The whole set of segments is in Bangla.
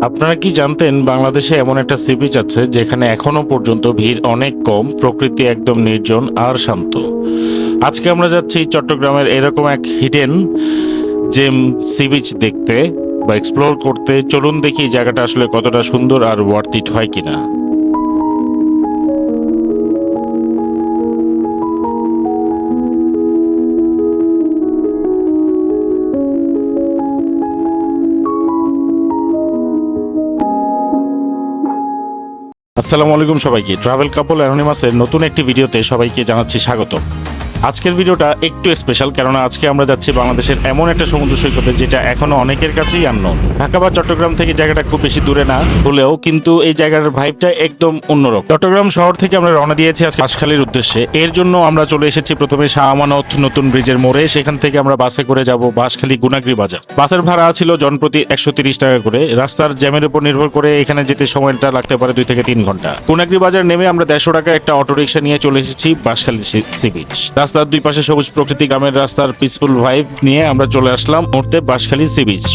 আপনারা কি জানতেন বাংলাদেশে এমন একটা সি বিচ আছে যেখানে এখনো পর্যন্ত ভিড় অনেক কম, প্রকৃতি একদম নির্জন আর শান্ত। আজকে আমরা যাচ্ছি চট্টগ্রামের এরকম এক হিডেন জেম সি বিচ দেখতে বা এক্সপ্লোর করতে। চলুন দেখি জায়গাটা আসলে কতটা সুন্দর আর ওয়ার্থ ইট হয় কিনা। আসসালামু আলাইকুম সবাইকে। ট্রাভেল কাপল অ্যানোনিমাসের নতুন একটি ভিডিওতে সবাইকে জানাচ্ছি স্বাগত। আজকের ভিডিওটা একটু স্পেশাল, কেননা আজকে আমরা যাচ্ছি বাংলাদেশের এমন একটা সমুদ্র সৈকতে যেটা এখনো অনেকের কাছেই আননোন। ঢাকা বা চট্টগ্রাম থেকে জায়গাটা খুব বেশি দূরে না হলেও কিন্তু এই জায়গার ভাইবটা একদম অন্যরকম। চট্টগ্রাম শহর থেকে আমরা রওনা দিয়েছি আজকে বাঁশখালীর উদ্দেশ্যে। এর জন্য আমরা চলে এসেছি প্রথমে শাহ আমানত নতুন ব্রিজের মোড়ে। সেখান থেকে আমরা বাসে করে যাব বাঁশখালী গুনাগরি বাজার। বাসের ভাড়া ছিল জনপ্রতি 130 টাকা করে। রাস্তার জ্যামের উপর নির্ভর করে এখানে যেতে সময়টা লাগতে পারে 2 থেকে 3 ঘন্টা। গুনাগরি বাজার নেমে আমরা 150 টাকা একটা অটোরিকশা নিয়ে চলে এসেছি বাঁশখালী সি বিচ। রাস্তার দুই পাশে সবুজ প্রকৃতি, গ্রামের রাস্তার পিসফুল ভাইব নিয়ে আমরা চলে আসলাম মুহূর্তে বাঁশখালী সি বিচ।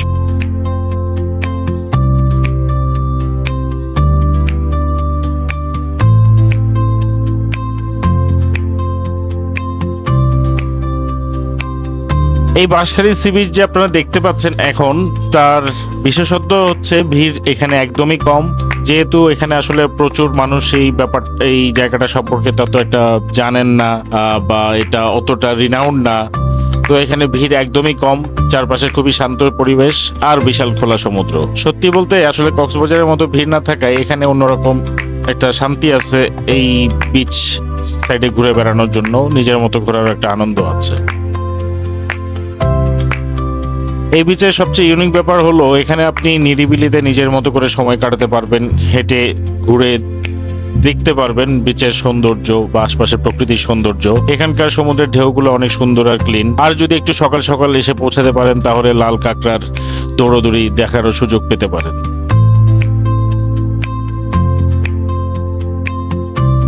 এই বাঁশখালী সি বিচ যে আপনারা দেখতে পাচ্ছেন এখন, তার বিশেষত্ব হচ্ছে ভিড় এখানে একদমই কম। যেহেতু এখানে আসলে প্রচুর মানুষ এই জায়গাটা সম্পর্কে তত একটা জানেন না, বা এটা অতটা রিনাউন্ড না, তো এখানে ভিড় একদমই কম। চারপাশে খুবই শান্ত পরিবেশ আর বিশাল খোলা সমুদ্র। সত্যি বলতে আসলে কক্সবাজারের মতো ভিড় না থাকায় এখানে অন্যরকম একটা শান্তি আছে। এই বিচ সাইডে ঘুরে বেড়ানোর জন্য নিজের মতো ঘোরার একটা আনন্দ আছে। এই বিচের সবচেয়ে ইউনিক ব্যাপার হলো এখানে আপনি নিরিবিলিতে নিজের মতো করে সময় কাটাতে পারবেন, হেঁটে ঘুরে দেখতে পারবেন বিচের সৌন্দর্য বা আশপাশের প্রকৃতির সৌন্দর্য। এখানকার সমুদ্রের ঢেউগুলো অনেক সুন্দর আর ক্লিন। আর যদি একটু সকাল সকাল এসে পৌঁছাতে পারেন তাহলে লাল কাঁকড়ার দৌড়দৌড়ি দেখারও সুযোগ পেতে পারেন।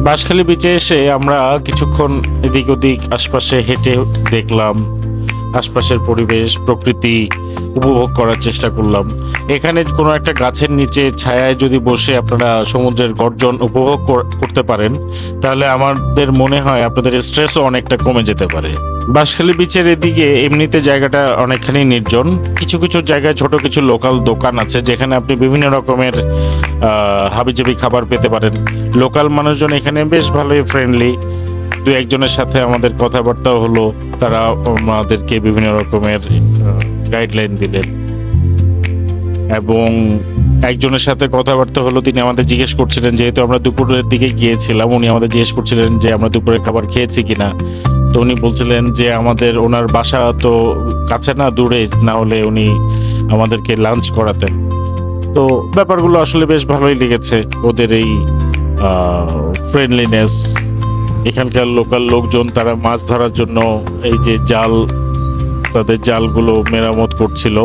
বাঁশখালী বিচে এসে আমরা কিছুক্ষণ এদিক ওদিক আশপাশে হেঁটে দেখলাম, আশপাশের পরিবেশ প্রকৃতি উপভোগ করার চেষ্টা করলাম। এখানে কোনো একটা গাছের নিচে ছায়ায় যদি বসে আপনারা সমুদ্রের গর্জন উপভোগ করতে পারেন তাহলে আমাদের মনে হয় আপনাদের স্ট্রেসও অনেকটা কমে যেতে পারে। বাঁশখালী বিচের এদিকে এমনিতে জায়গাটা অনেকখানি নির্জন। কিছু কিছু জায়গায় ছোট কিছু লোকাল দোকান আছে যেখানে আপনি বিভিন্ন রকমের হাবিজাবি খাবার পেতে পারেন। লোকাল মানুষজন এখানে বেশ ভালোই ফ্রেন্ডলি। দু একজনের সাথে আমাদের কথাবার্তাও হলো, তারা আমাদেরকে বিভিন্ন রকমের গাইডলাইন দিলেন। এবং একজনের সাথে কথাবার্তা হলো, তিনি আমাদের জিজ্ঞেস করছিলেন, যেহেতু আমরা দুপুরের দিকে গিয়েছিলাম, উনি আমাদের জিজ্ঞেস করছিলেন যে আমরা দুপুরের খাবার খেয়েছি কিনা। তো উনি বলছিলেন যে ওনার বাসা তো কাছে না, দূরে, না হলে উনি আমাদেরকে লাঞ্চ করাতেন। তো ব্যাপারগুলো আসলে বেশ ভালোই লেগেছে, ওদের এই ফ্রেন্ডলিনেস। এখানকার লোকাল লোকজন তারা মাছ ধরার জন্য এই যে জাল, তাদের জালগুলো মেরামত করছিল।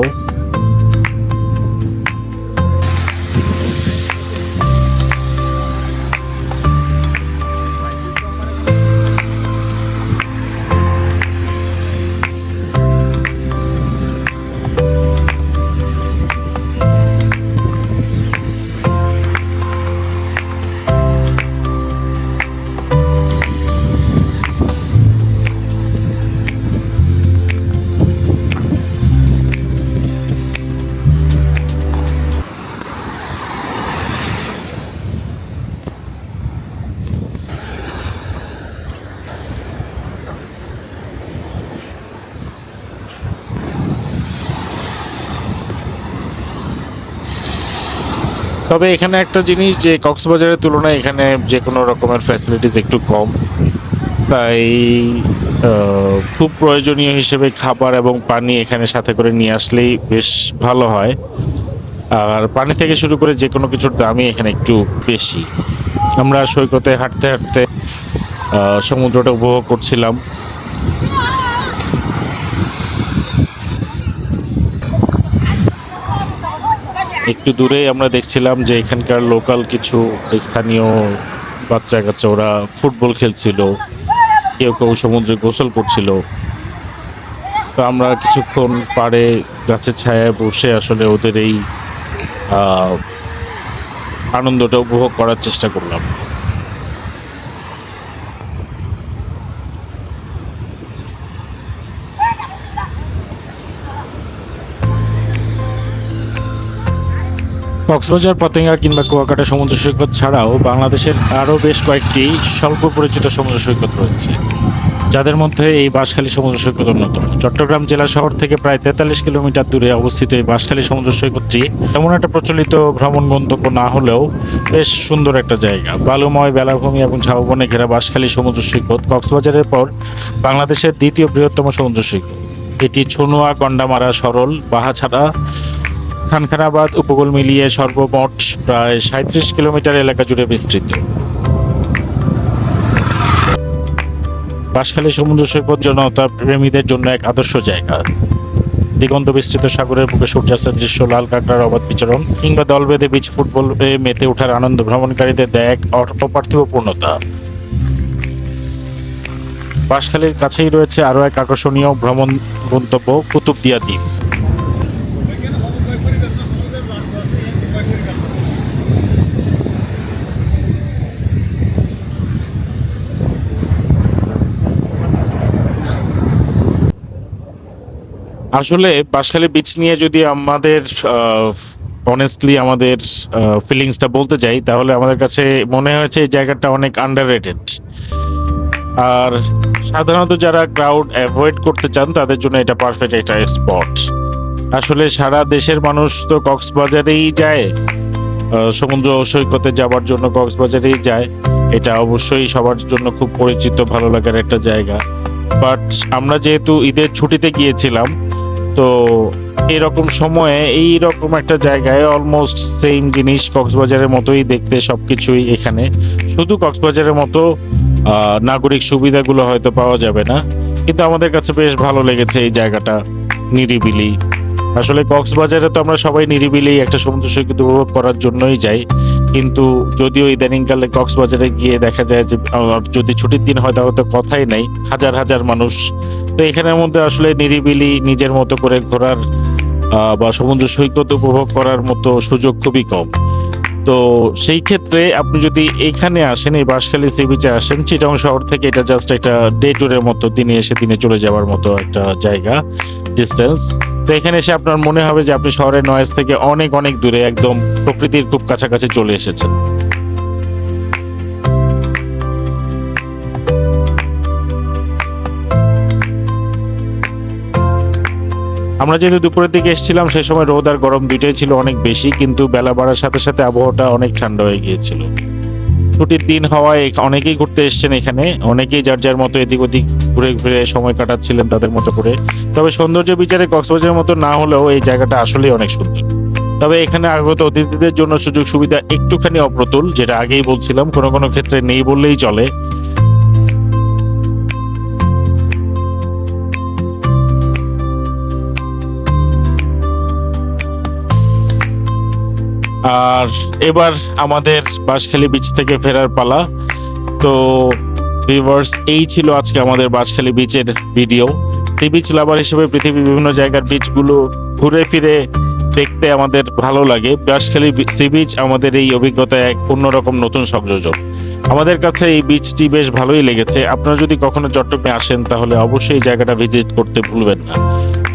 তবে এখানে একটা জিনিস, যে কক্সবাজারের তুলনায় এখানে যে কোনো রকমের ফ্যাসিলিটিস একটু কম, তাই খুব প্রয়োজনীয় হিসেবে খাবার এবং পানি এখানে সাথে করে নিয়ে আসলেই বেশ ভালো হয়। আর পানি থেকে শুরু করে যে কোনো কিছুর দামই এখানে একটু বেশি। আমরা সৈকতে হাঁটতে হাঁটতে সমুদ্রটা উপভোগ করছিলাম। একটু দূরে আমরা দেখছিলাম যে এখানকার লোকাল কিছু স্থানীয় বাচ্চা কাচ্চা, ওরা ফুটবল খেলছিল, কেউ কেউ সমুদ্রে গোসল করছিল। তো আমরা কিছুক্ষণ পাড়ে গাছের ছায়ায় বসে আসলে ওদের এই আনন্দটা উপভোগ করার চেষ্টা করলাম। কক্সবাজার, পতেঙ্গা কিংবা কুয়াকাটা সমুদ্র সৈকত ছাড়াও বাংলাদেশের আরও বেশ কয়েকটি স্বল্প পরিচিত সমুদ্র সৈকত রয়েছে, যাদের মধ্যে এই বাঁশখালী সমুদ্র সৈকত অন্যতম। চট্টগ্রাম জেলা শহর থেকে প্রায় 43 কিলোমিটার দূরে অবস্থিত এই বাঁশখালী সমুদ্র সৈকতটি তেমন একটা প্রচলিত ভ্রমণ গন্তব্য না হলেও বেশ সুন্দর একটা জায়গা। বালুময় বেলাভূমি এবং ঝাউবনে ঘেরা বাঁশখালী সমুদ্র সৈকত কক্সবাজারের পর বাংলাদেশের দ্বিতীয় বৃহত্তম সমুদ্র সৈকত। এটি ছনুয়া, গন্ডামারা, সরল, বাহাছাড়া, খানখানাবাদ উপকূল মিলিয়ে সর্বমোট প্রায় 37 কিলোমিটার এলাকা জুড়ে বিস্তৃত। বাঁশখালী সমুদ্র সৈকত জনতা প্রেমীদের জন্য এক আদর্শ জায়গা। দিগন্ত বিস্তৃত সাগরের বুকে সূর্যাস্তের দৃশ্য, লাল কাঁকড়ার অবাধ বিচরণ কিংবা দল বেঁধে বিচ ফুটবলে মেতে ওঠার আনন্দ ভ্রমণকারীদের দেয় এক অপার্থিব পূর্ণতা। বাঁশখালীর কাছেই রয়েছে আরও এক আকর্ষণীয় ভ্রমণ গন্তব্য, কুতুবদিয়া দ্বীপ। আসলে বাঁশখালী বিচ নিয়ে যদি আমাদের অনেস্টলি আমাদের ফিলিংসটা বলতে চাই, তাহলে আমাদের কাছে মনে হয়েছে এই জায়গাটা অনেক আন্ডাররেটেড। আর সাধারণত যারা ক্রাউড অ্যাভয়েড করতে চান তাদের জন্য এটা পারফেক্ট একটা স্পট। আসলে সারা দেশের মানুষ তো কক্সবাজারেই যায়, সমুদ্র সৈকতে যাওয়ার জন্য কক্সবাজারেই যায়। এটা অবশ্যই সবার জন্য খুব পরিচিত, ভালো লাগার একটা জায়গা। বাট আমরা যেহেতু ঈদের ছুটিতে গিয়েছিলাম, তো এরকম সময়ে এইরকম একটা জায়গায় অলমোস্ট সেম জিনিস কক্সবাজারের মতোই দেখতে সবকিছুই এখানে, শুধু কক্সবাজারের মতো নাগরিক সুবিধাগুলো হয়তো পাওয়া যাবে না, কিন্তু আমাদের কাছে বেশ ভালো লেগেছে এই জায়গাটা, নিরিবিলি। আসলে কক্সবাজারে তো আমরা সবাই নিরিবিলি একটা সমুদ্র সৈকত উপভোগ করার জন্যই যাই, কিন্তু যদিও ইদানিংকালে কক্সবাজারে গিয়ে দেখা যায় যে যদি ছুটির দিন হয় তাহলে তো কথাই নাই, হাজার হাজার মানুষ। তো এখানের মধ্যে আসলে নিরিবিলি নিজের মতো করে ঘোরার বা সমুদ্র সৈকত উপভোগ করার মতো সুযোগ খুবই কম। তো সেই ক্ষেত্রে আপনি যদি এখানে আসেন, এই বাঁশখালী সি বিচে আসেন, চিটাগং শহর থেকে এটা জাস্ট একটা ডে ট্যুরের মতো, দিনে এসে দিনে চলে যাওয়ার মতো একটা জায়গা, ডিস্টেন্স। তো এখানে এসে আপনার মনে হবে যে আপনি শহরের নয়েজ থেকে অনেক অনেক দূরে, একদম প্রকৃতির খুব কাছাকাছি চলে এসেছেন। আমরা যেহেতু দুপুরের দিকে এসেছিলাম, সেই সময় রোদ আর গরম দুইটাই ছিল অনেক বেশি, কিন্তু বেলা বাড়ার সাথে সাথে আবহাওয়াটা অনেক ঠান্ডা হয়ে গিয়েছিল। ছুটির দিন হওয়ায় অনেকেই ঘুরতে এসেছেন এখানে, অনেকেই যার যার মতো এদিক ওদিক ঘুরে ঘুরে সময় কাটাচ্ছিলেন তাদের মতো করে। তবে সৌন্দর্য বিচারে কক্সবাজারের মতো না হলেও এই জায়গাটা আসলেই অনেক সুন্দর। তবে এখানে আগত অতিথিদের জন্য সুযোগ সুবিধা একটুখানি অপ্রতুল, যেটা আগেই বলছিলাম, কোনো কোনো ক্ষেত্রে নেই বললেই চলে। আর এবার আমাদের বাঁশখালী বিচ থেকে ফেরার পালা। তো ভিউয়ার্স, এই ছিল আজকে আমাদের বাঁশখালী বিচের ভিডিও। সি বিচ লাভার হিসেবে পৃথিবীর বিভিন্ন জায়গার বিচগুলো ঘুরে ফিরে দেখতে আমাদের ভালো লাগে। বাঁশখালী সি বিচ আমাদের এই অভিজ্ঞতায় এক অন্যরকম নতুন সংযোজন। আমাদের কাছে এই বিচটি বেশ ভালোই লেগেছে। আপনারা যদি কখনো চট্টগ্রামে আসেন তাহলে অবশ্যই এই জায়গাটা ভিজিট করতে ভুলবেন না।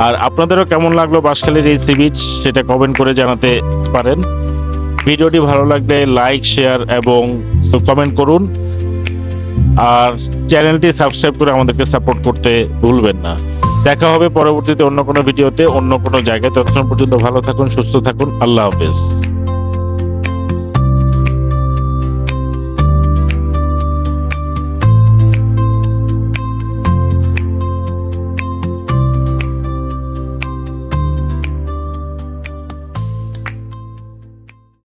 আর আপনাদেরও কেমন লাগলো বাঁশখালীর এই সি বিচ, সেটা কমেন্ট করে জানাতে পারেন। ভিডিওটি ভালো লাগলে লাইক, শেয়ার এবং কমেন্ট করুন। আর চ্যানেলটি সাবস্ক্রাইব করে আমাদেরকে সাপোর্ট করতে ভুলবেন না। দেখা হবে পরবর্তীতে অন্য কোনো ভিডিওতে, অন্য কোনো জায়গায়। ততক্ষণ পর্যন্ত ভালো থাকুন, সুস্থ থাকুন। আল্লাহ হাফেজ।